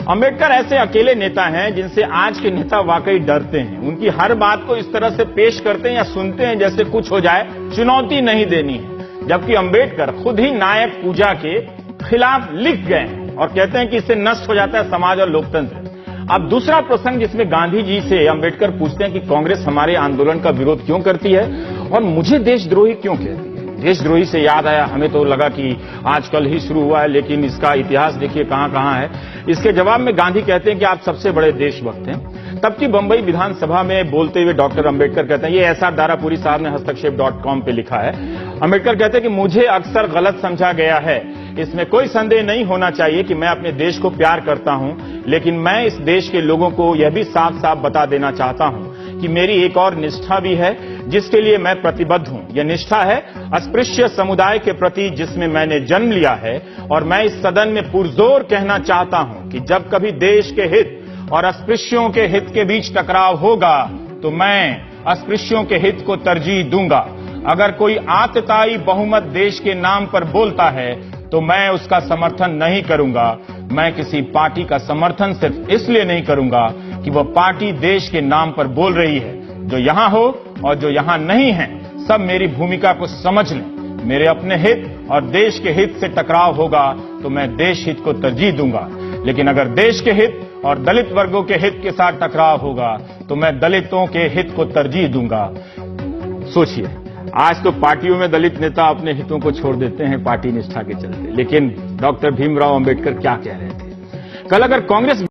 अंबेडकर ऐसे अकेले नेता हैं जिनसे आज के नेता वाकई डरते हैं। उनकी हर बात को इस तरह से पेश करते हैं या सुनते हैं जैसे कुछ हो जाए, चुनौती नहीं देनी है। जबकि अंबेडकर खुद ही नायक पूजा के खिलाफ लिख गए हैं और कहते हैं कि इससे नष्ट हो जाता है समाज और लोकतंत्र। अब दूसरा प्रसंग जिसमें गांधी जी से अंबेडकर पूछते हैं कि कांग्रेस हमारे आंदोलन का विरोध क्यों करती है और मुझे देशद्रोही क्यों कहती है। देशद्रोही से याद आया, हमें तो लगा कि आजकल ही शुरू हुआ है, लेकिन इसका इतिहास देखिए कहां कहां है। इसके जवाब में गांधी कहते हैं कि आप सबसे बड़े देशभक्त हैं। तब की बंबई विधानसभा में बोलते हुए डॉक्टर अंबेडकर कहते हैं, ये एसआर दारापुरी साहब ने हस्तक्षेप.com पे लिखा है। अंबेडकर कहते हैं कि मुझे अक्सर गलत समझा गया है, इसमें कोई संदेह नहीं होना चाहिए कि मैं अपने देश को प्यार करता हूं, लेकिन मैं इस देश के लोगों को यह भी साफ साफ बता देना चाहता हूं कि मेरी एक और निष्ठा भी है जिसके लिए मैं प्रतिबद्ध हूं। यह निष्ठा है अस्पृश्य समुदाय के प्रति जिसमें मैंने जन्म लिया है, और मैं इस सदन में पुरजोर कहना चाहता हूं कि जब कभी देश के हित और अस्पृश्यों के हित के बीच टकराव होगा तो मैं अस्पृश्यों के हित को तरजीह दूंगा। अगर कोई आतताई बहुमत देश के नाम पर बोलता है तो मैं उसका समर्थन नहीं करूंगा। मैं किसी पार्टी का समर्थन सिर्फ इसलिए नहीं करूंगा कि वह पार्टी देश के नाम पर बोल रही है। जो यहां हो और जो यहां नहीं है, सब मेरी भूमिका को समझ लें। मेरे अपने हित और देश के हित से टकराव होगा तो मैं देश हित को तरजीह दूंगा, लेकिन अगर देश के हित और दलित वर्गों के हित के साथ टकराव होगा तो मैं दलितों के हित को तरजीह दूंगा। सोचिए, आज तो पार्टियों में दलित नेता अपने हितों को छोड़ देते हैं पार्टी निष्ठा के चलते, लेकिन डॉक्टर भीमराव अंबेडकर क्या कह रहे थे। कल अगर कांग्रेस